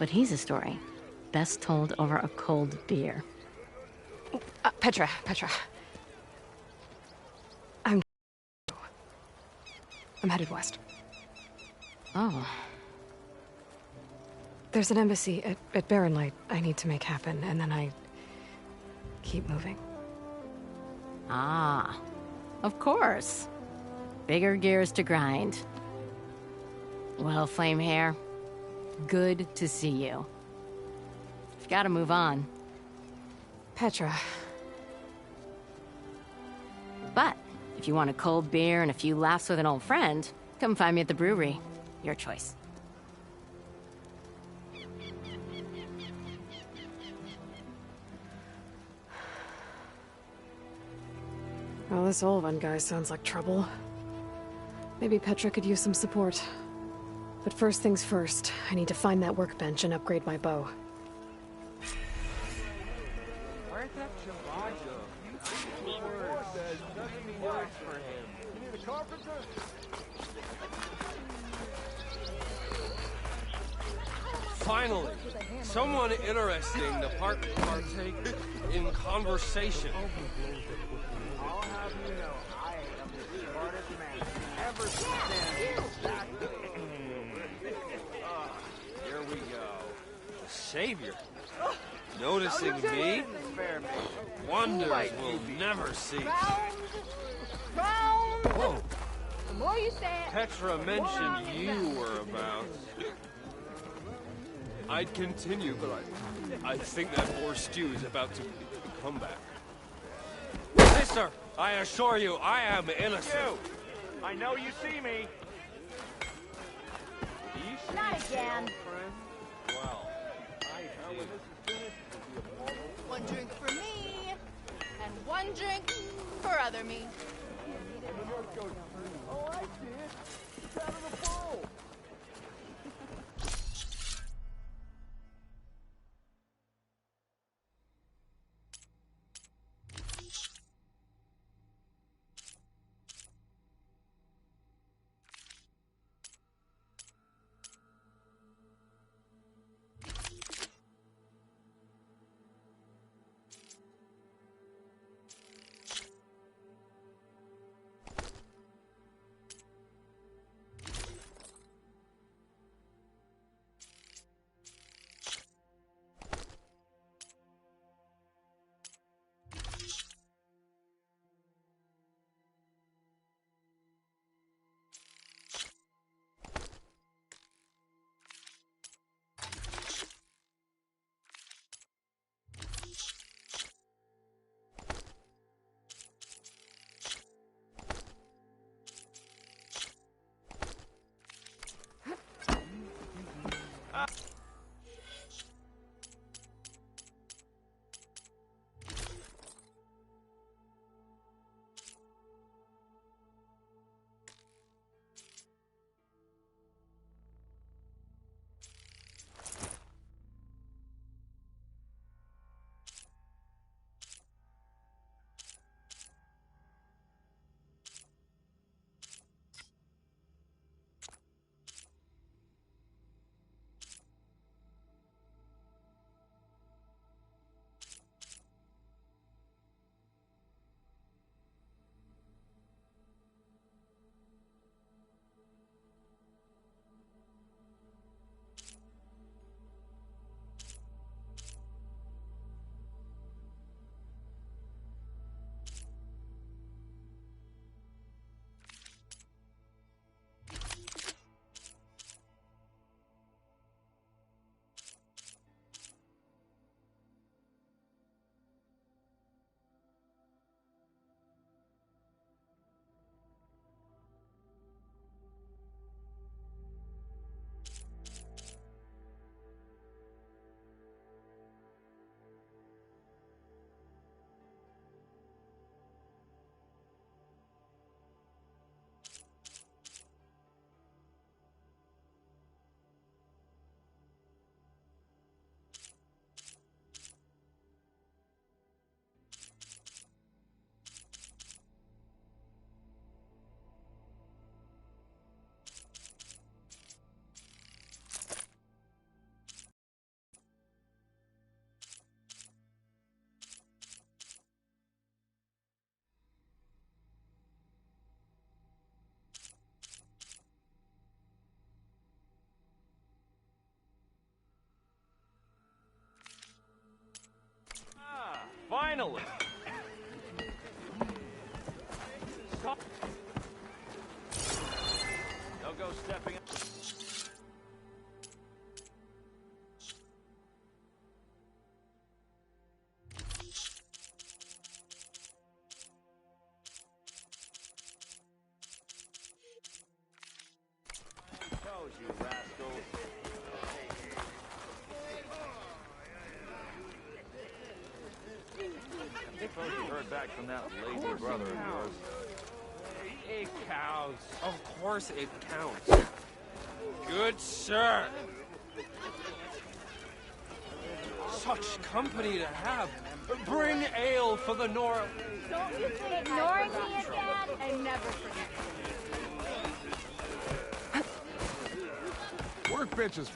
But he's a story best told over a cold beer. Petra. I'm headed west. Oh. There's an embassy at Barren Light I need to make happen, and then I keep moving. Ah. Of course. Bigger gears to grind. Well, Flamehair, good to see you. You've got to move on. Petra. But if you want a cold beer and a few laughs with an old friend, come find me at the brewery. Your choice. Well, this old one guy sounds like trouble. Maybe Petra could use some support. But first things first, I need to find that workbench and upgrade my bow. Where's that Finally, someone interesting to partake in conversation. I'll have you know, I am the smartest man ever stand. Here we go. The savior. Noticing me? Wonders will never cease. Round. Whoa. The more you say it, Petra mentioned you were about. I'd continue, but I think that poor stew is about to come back. Sister, I assure you, I am innocent. I know you see me. not again. Well, One drink for me, and one drink for other me. Oh, I see it. It's out of the bowl. Finally! Stop. No go stepping up. Toes, you rascals. Suppose you heard back from that lazy brother of yours. It counts. Of course it counts. Good sir. Such company to have. Bring ale for the Nor... Don't you think ignoring me again and never forget. Workbenches.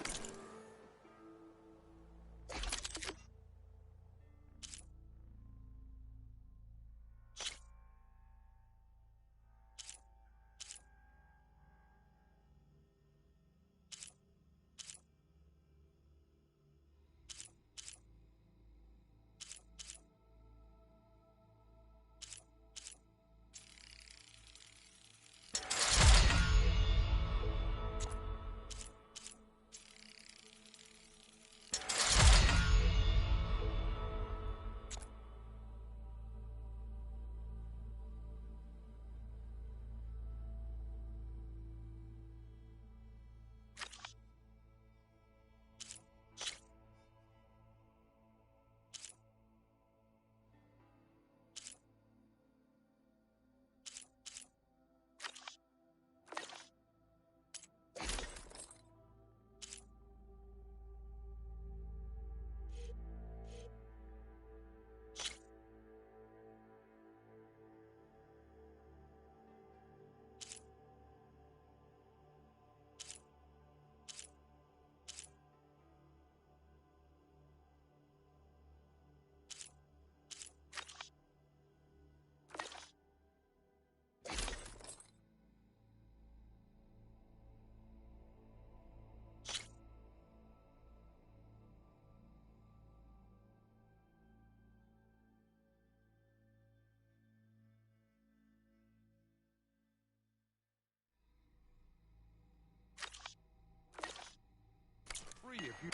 Free if you...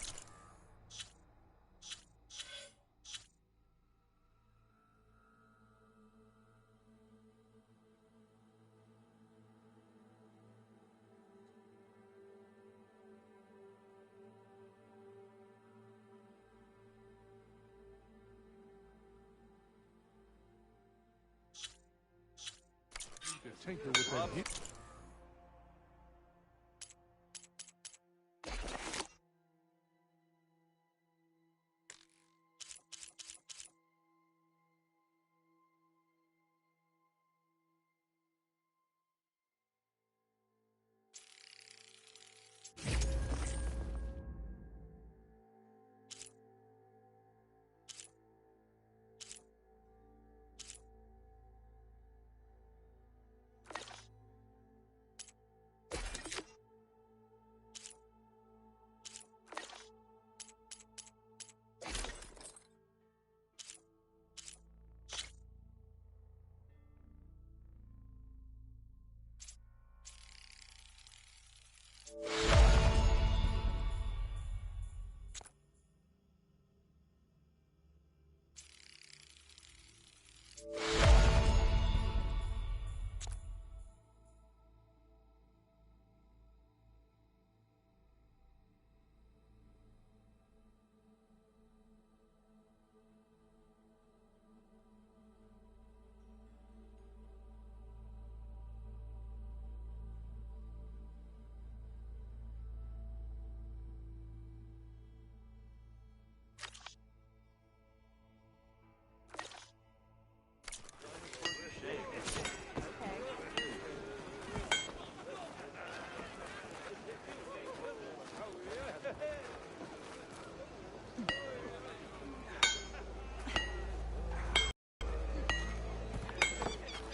Tinker with that hit.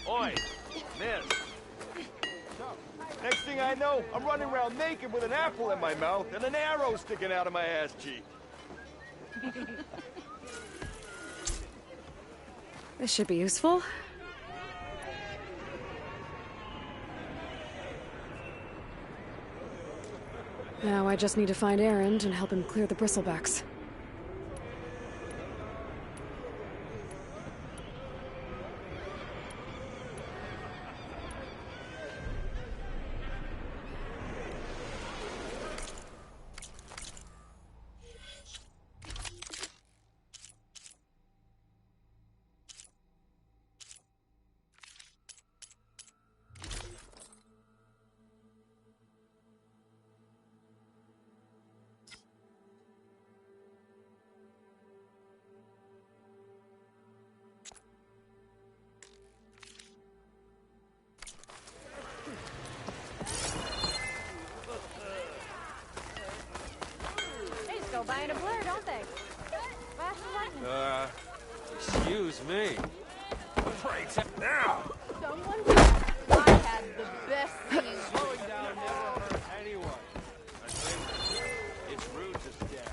Oi, miss. Next thing I know, I'm running around naked with an apple in my mouth and an arrow sticking out of my ass cheek. This should be useful. Now I just need to find Erend and help him clear the bristlebacks. They just go by in a blur, don't they? Flash and lightning. Excuse me. Right now! Someone I had the best scene. Slowing down never hurt anyone. I think it's rude to stare.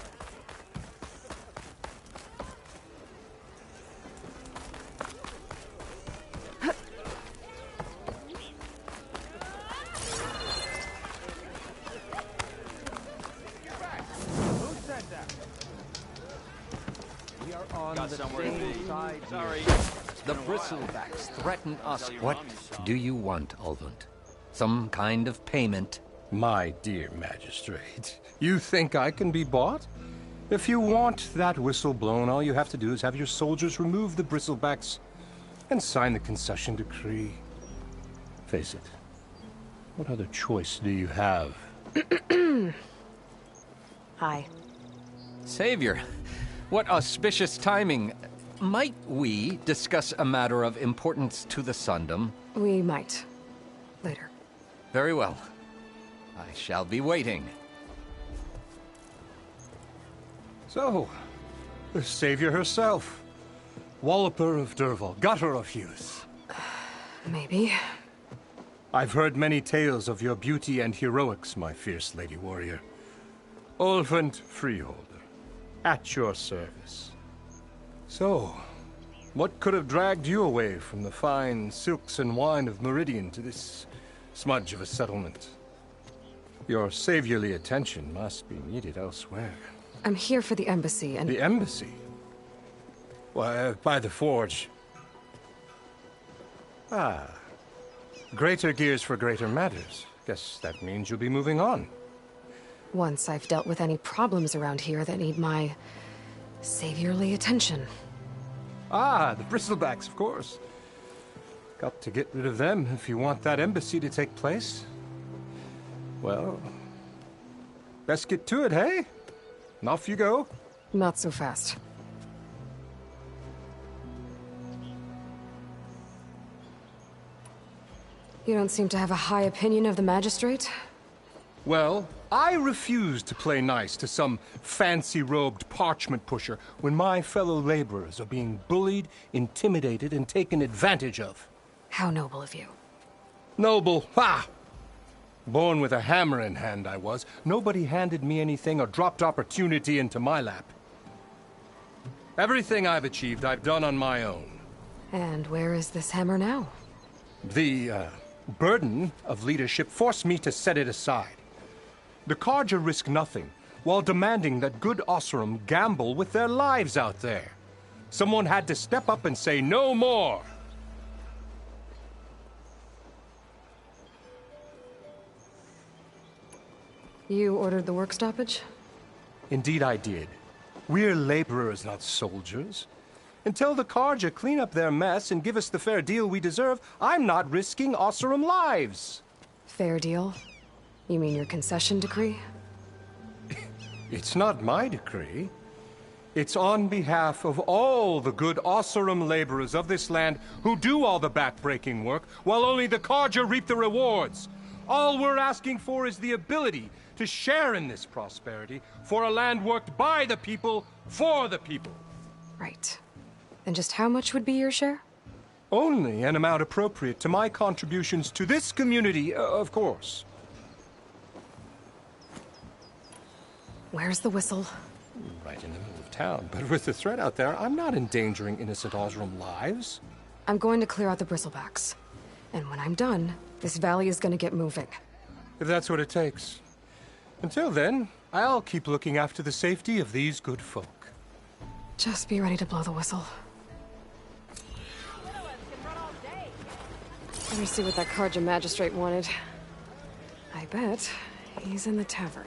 Who said that? We are on Got the somewhere to same be. side. Sorry. The bristlebacks threaten us. What do you want, Ulvund? Some kind of payment? My dear magistrate, you think I can be bought? If you want that whistle blown, all you have to do is have your soldiers remove the bristlebacks and sign the concession decree. Face it, what other choice do you have? Hi. Savior, what auspicious timing. Might we discuss a matter of importance to the Sundom? We might. Later. Very well. I shall be waiting. So, the savior herself. Walloper of Derval, gutter of youth. Maybe. I've heard many tales of your beauty and heroics, my fierce lady warrior. Ulvund Freeholder, at your service. So, what could have dragged you away from the fine silks and wine of Meridian to this smudge of a settlement? Your saviorly attention must be needed elsewhere. I'm here for the embassy and... The embassy? Why, by the forge. Ah. Greater gears for greater matters. Guess that means you'll be moving on. Once I've dealt with any problems around here that need my saviorly attention. Ah, the bristlebacks, of course. Got to get rid of them if you want that embassy to take place. Well, best get to it, hey? And off you go. Not so fast. You don't seem to have a high opinion of the magistrate? Well, I refuse to play nice to some fancy-robed parchment pusher when my fellow laborers are being bullied, intimidated, and taken advantage of. How noble of you. Noble, ha! Born with a hammer in hand, I was. Nobody handed me anything or dropped opportunity into my lap. Everything I've achieved, I've done on my own. And where is this hammer now? The, burden of leadership forced me to set it aside. The Carja risk nothing, while demanding that good Osseram gamble with their lives out there. Someone had to step up and say no more. You ordered the work stoppage? Indeed I did. We're laborers, not soldiers. Until the Carja clean up their mess and give us the fair deal we deserve, I'm not risking Osseram lives. Fair deal? You mean your concession decree? It's not my decree. It's on behalf of all the good Osseram laborers of this land who do all the backbreaking work, while only the Carja reap the rewards. All we're asking for is the ability to share in this prosperity for a land worked by the people, for the people. Right. And just how much would be your share? Only an amount appropriate to my contributions to this community, of course. Where's the whistle? Right in the middle of town. But with the threat out there, I'm not endangering innocent Osram lives. I'm going to clear out the bristlebacks. And when I'm done, this valley is going to get moving. If that's what it takes. Until then, I'll keep looking after the safety of these good folk. Just be ready to blow the whistle. Let me see what that Carja magistrate wanted. I bet he's in the tavern.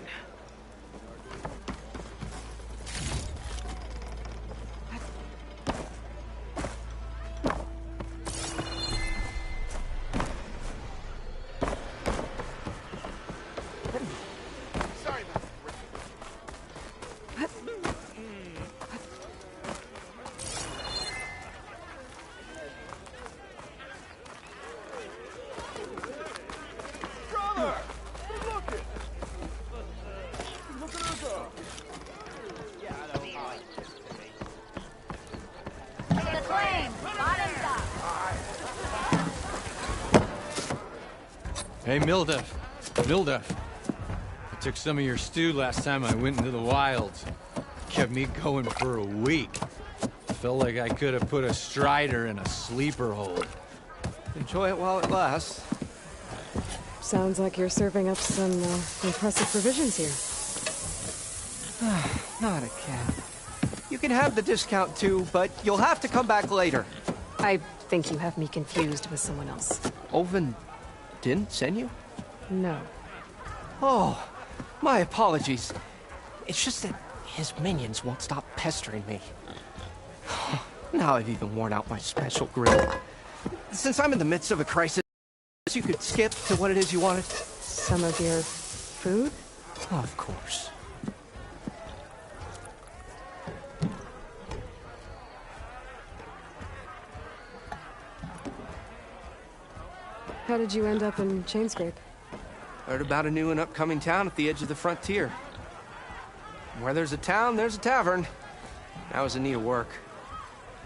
Hey, Mildef. Mildef. I took some of your stew last time I went into the wilds. Kept me going for a week. Felt like I could have put a strider in a sleeper hold. Enjoy it while it lasts. Sounds like you're serving up some impressive provisions here. Not again. You can have the discount too, but you'll have to come back later. I think you have me confused with someone else. Olvin didn't send you? No. Oh, my apologies. It's just that his minions won't stop pestering me. Now I've even worn out my special grill. Since I'm in the midst of a crisis, you could skip to what it is you wanted. Some of your food? Of course. How did you end up in Chainscrape? Heard about a new and upcoming town at the edge of the frontier. Where there's a town, there's a tavern. I was in need of work.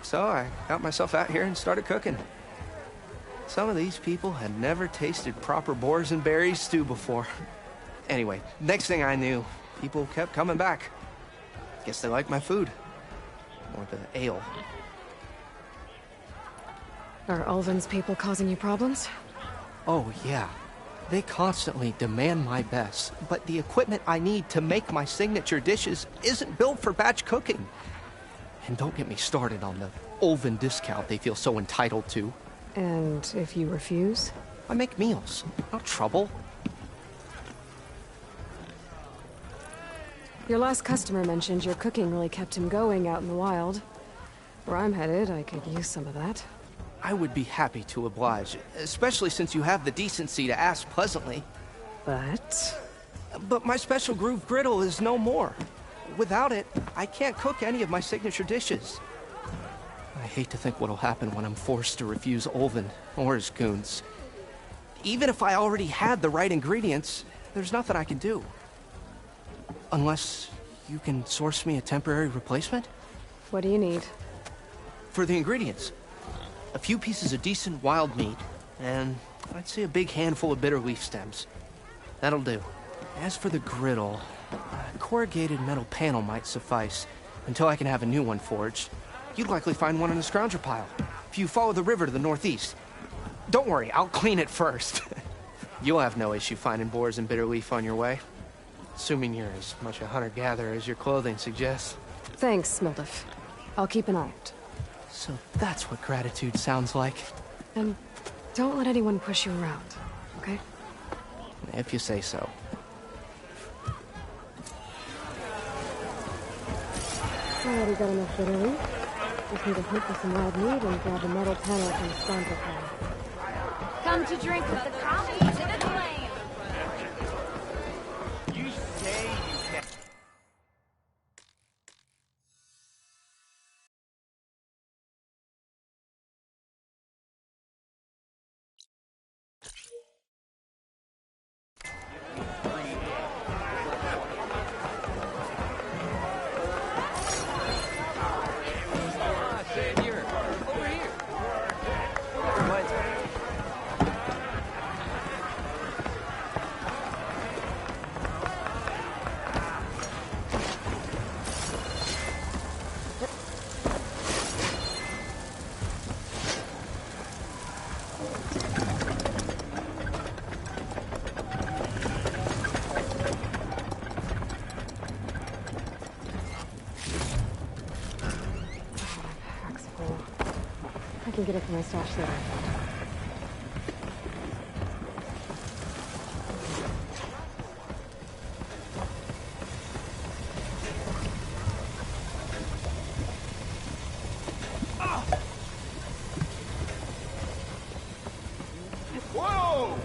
So I got myself out here and started cooking. Some of these people had never tasted proper boars and berries stew before. Anyway, next thing I knew, people kept coming back. Guess they like my food. Or the ale. Are Ulvin's people causing you problems? Oh, yeah. They constantly demand my best, but the equipment I need to make my signature dishes isn't built for batch cooking. And don't get me started on the Ulvin discount they feel so entitled to. And if you refuse? I make meals, not trouble. Your last customer mentioned your cooking really kept him going out in the wild. Where I'm headed, I could use some of that. I would be happy to oblige, especially since you have the decency to ask pleasantly. But my special groove griddle is no more. Without it, I can't cook any of my signature dishes. I hate to think what'll happen when I'm forced to refuse Ulvin or his goons. Even if I already had the right ingredients, there's nothing I can do. Unless you can source me a temporary replacement? What do you need? For the ingredients. A few pieces of decent wild meat, and I'd say a big handful of bitter leaf stems. That'll do. As for the griddle, a corrugated metal panel might suffice, until I can have a new one forged. You'd likely find one in a scrounger pile, if you follow the river to the northeast. Don't worry, I'll clean it first. You'll have no issue finding boars and bitter leaf on your way. Assuming you're as much a hunter-gatherer as your clothing suggests. Thanks, Mildef. I'll keep an eye out. So that's what gratitude sounds like. And don't let anyone push you around, okay? If you say so. Already got enough bitter leaf. Just need to hunt for some wild meat and grab a metal panel from the scrounger pile. Come to drink with the commies in the flame. You say you can. I can get it from my stash later. Whoa!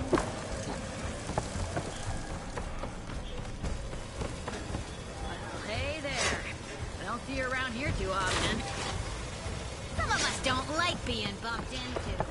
Hey there. I don't see you around here too often. Some of us don't like being bumped into.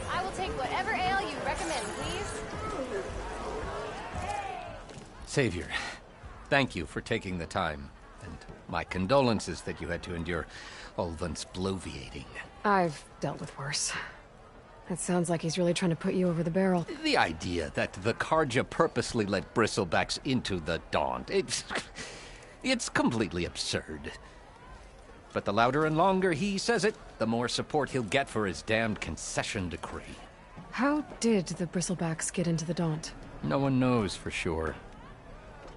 I will take whatever ale you recommend, please. Savior, thank you for taking the time. And my condolences that you had to endure Ulvund's bloviating. I've dealt with worse. It sounds like he's really trying to put you over the barrel. The idea that the Karja purposely let Bristlebacks into the Daunt, it's completely absurd. But the louder and longer he says it, the more support he'll get for his damned concession decree. How did the Bristlebacks get into the Daunt? No one knows for sure.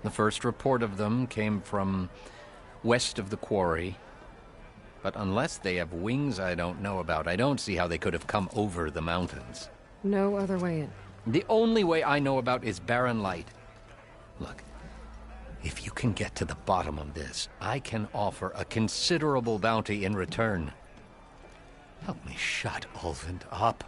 The first report of them came from west of the quarry. But unless they have wings I don't know about, I don't see how they could have come over the mountains. No other way in. The only way I know about is Barren Light. Look, if you can get to the bottom of this, I can offer a considerable bounty in return. Help me shut Ulvund up.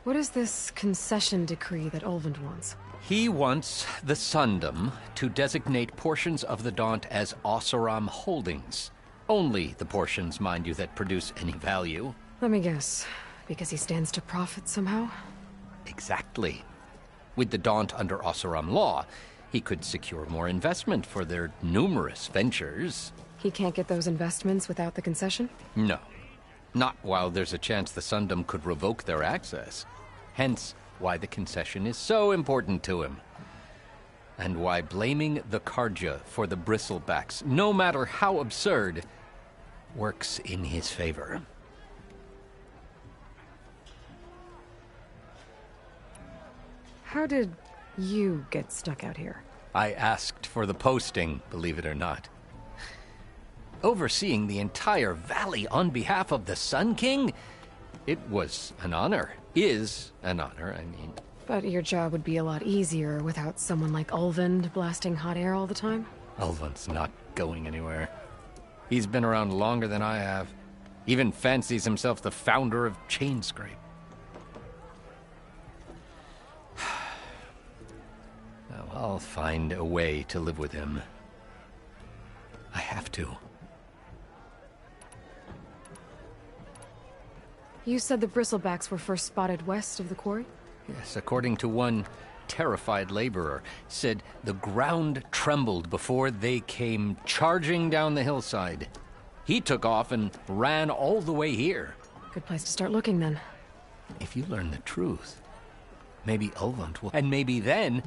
What is this concession decree that Ulvund wants? He wants the Sundom to designate portions of the Daunt as Oseram holdings. Only the portions, mind you, that produce any value. Let me guess. Because he stands to profit somehow? Exactly. With the Daunt under Oseram law, he could secure more investment for their numerous ventures. He can't get those investments without the concession? No. Not while there's a chance the Sundom could revoke their access. Hence, why the concession is so important to him. And why blaming the Karja for the Bristlebacks, no matter how absurd, works in his favor. How did you get stuck out here? I asked for the posting, believe it or not. Overseeing the entire valley on behalf of the Sun King? It was an honor. Is an honor, I mean. But your job would be a lot easier without someone like Ulvund blasting hot air all the time? Ulvund's not going anywhere. He's been around longer than I have. Even fancies himself the founder of Chainscrape. Now, I'll find a way to live with him. I have to. You said the bristlebacks were first spotted west of the quarry? Yes, according to one terrified laborer, said the ground trembled before they came charging down the hillside. He took off and ran all the way here. Good place to start looking, then. If you learn the truth, maybe Ulvund will... And maybe then...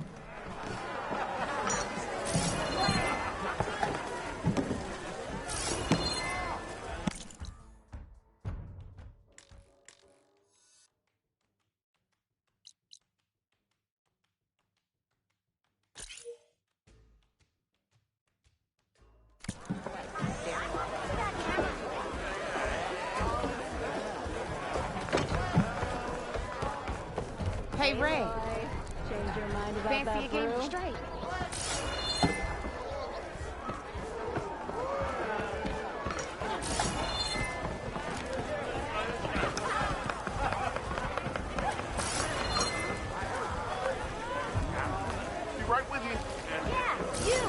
Hey, Ray. Change your mind about Fancy that a game brew? straight. Be right with you. Yeah, you!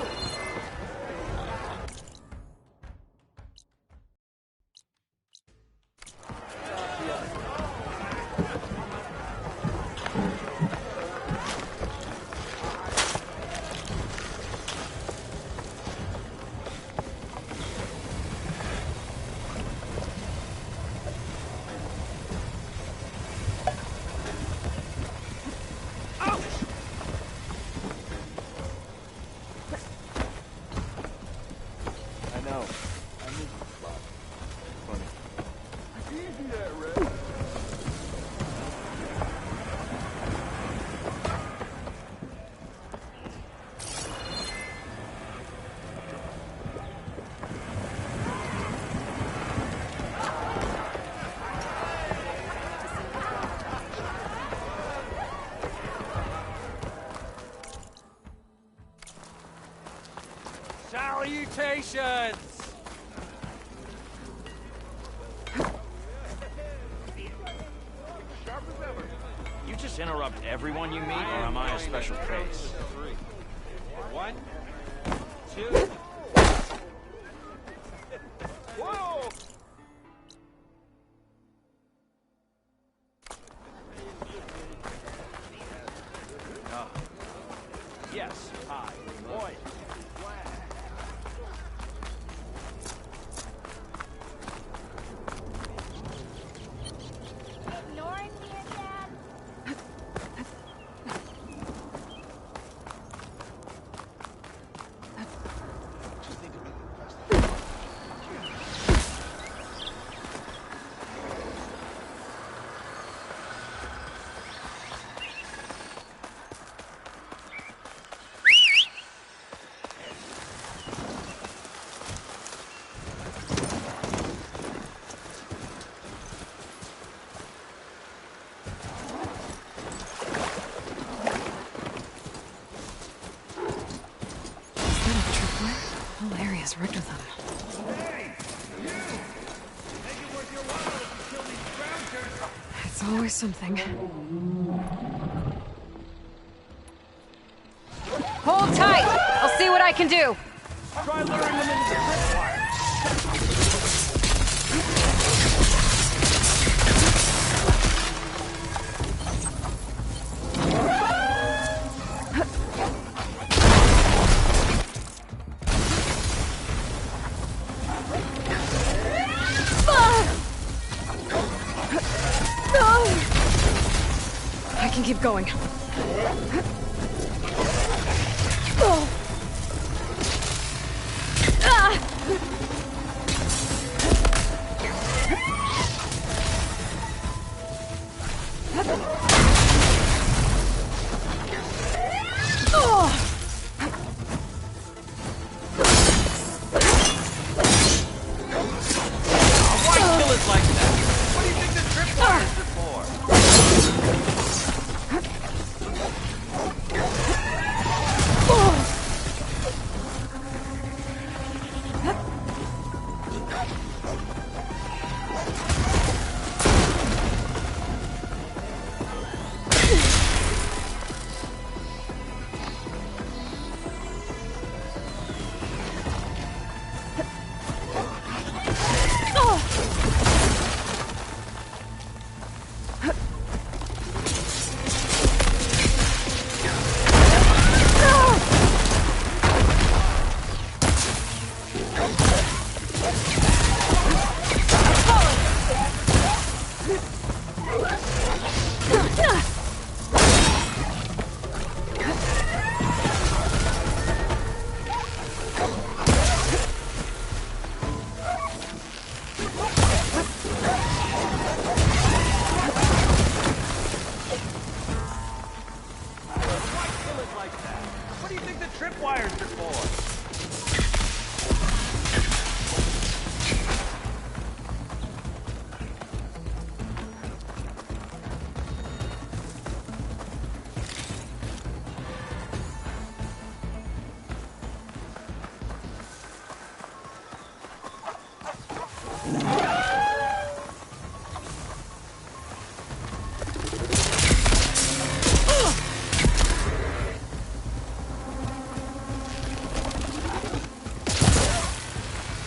I know. I need to spot. Funny. I can't do that, Red. Salutations! You just interrupt everyone you meet, or am I a special case? 3. 1, 2. Whoa! Yes, hi. Boy. Ignoring me again? Whole area's rigged with them. It's always something. Hold tight! I'll see what I can do! Try luring them into the tripwire. I can keep going. Why kill us like that? What do you think the tripwires are for?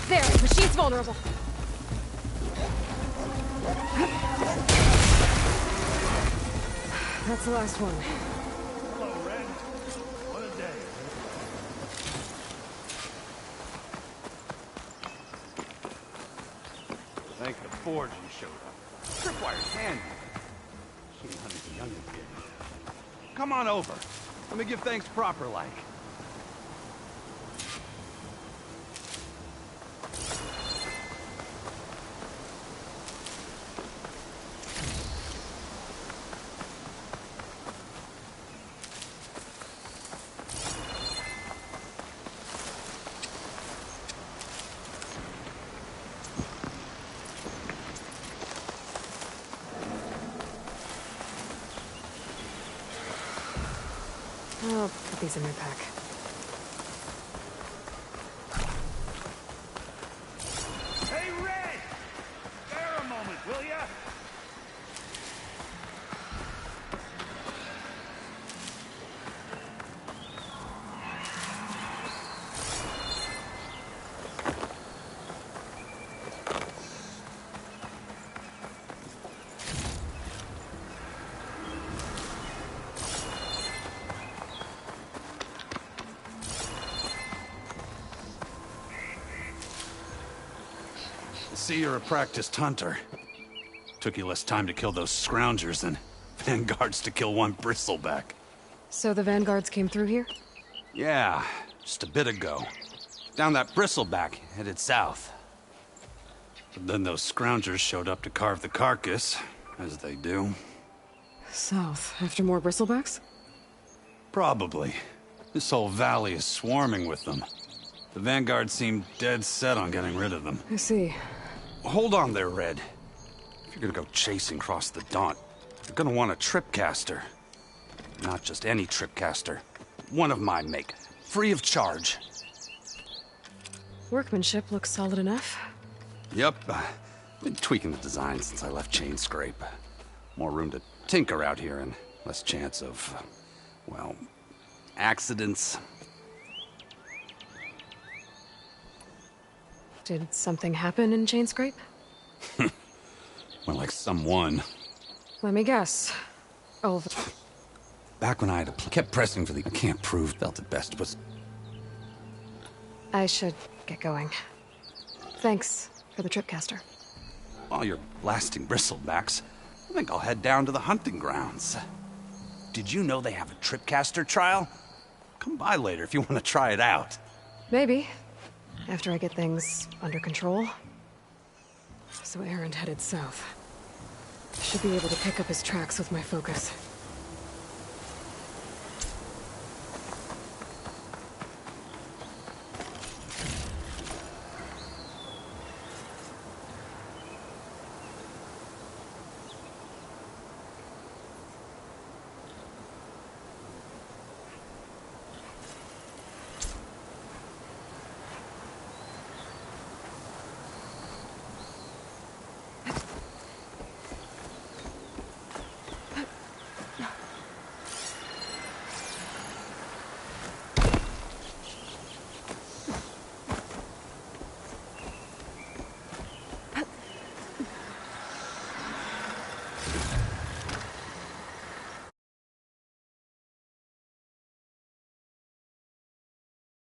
There, machine's vulnerable. That's the last one. Hello, Red. What a day. Thank the Forge you showed up. Tripwire's handy. She ain't hunting the youngins yet. Come on over. Let me give thanks proper like. I'll put these in my pack. Hey, Red! Spare a moment, will ya? See, you're a practiced hunter. Took you less time to kill those scroungers than vanguards to kill one bristleback. So the vanguards came through here? Yeah, just a bit ago. Down that bristleback, headed south. But then those scroungers showed up to carve the carcass, as they do. South, after more bristlebacks? Probably. This whole valley is swarming with them. The vanguard seemed dead set on getting rid of them. I see. Hold on there, Red. If you're gonna go chasing across the Daunt, you're gonna want a tripcaster. Not just any tripcaster. One of my make. Free of charge. Workmanship looks solid enough. Yep. Been tweaking the design since I left Chain Scrape. More room to tinker out here and less chance of, well, accidents. Did something happen in Chain Scrape? Well, like someone. Let me guess. Oh. Back when I had kept pressing for the can't prove, felt it best was... I should get going. Thanks for the tripcaster. While you're blasting bristlebacks, I think I'll head down to the hunting grounds. Did you know they have a tripcaster trial? Come by later if you want to try it out. Maybe. After I get things under control. So Aaron headed south. I should be able to pick up his tracks with my focus.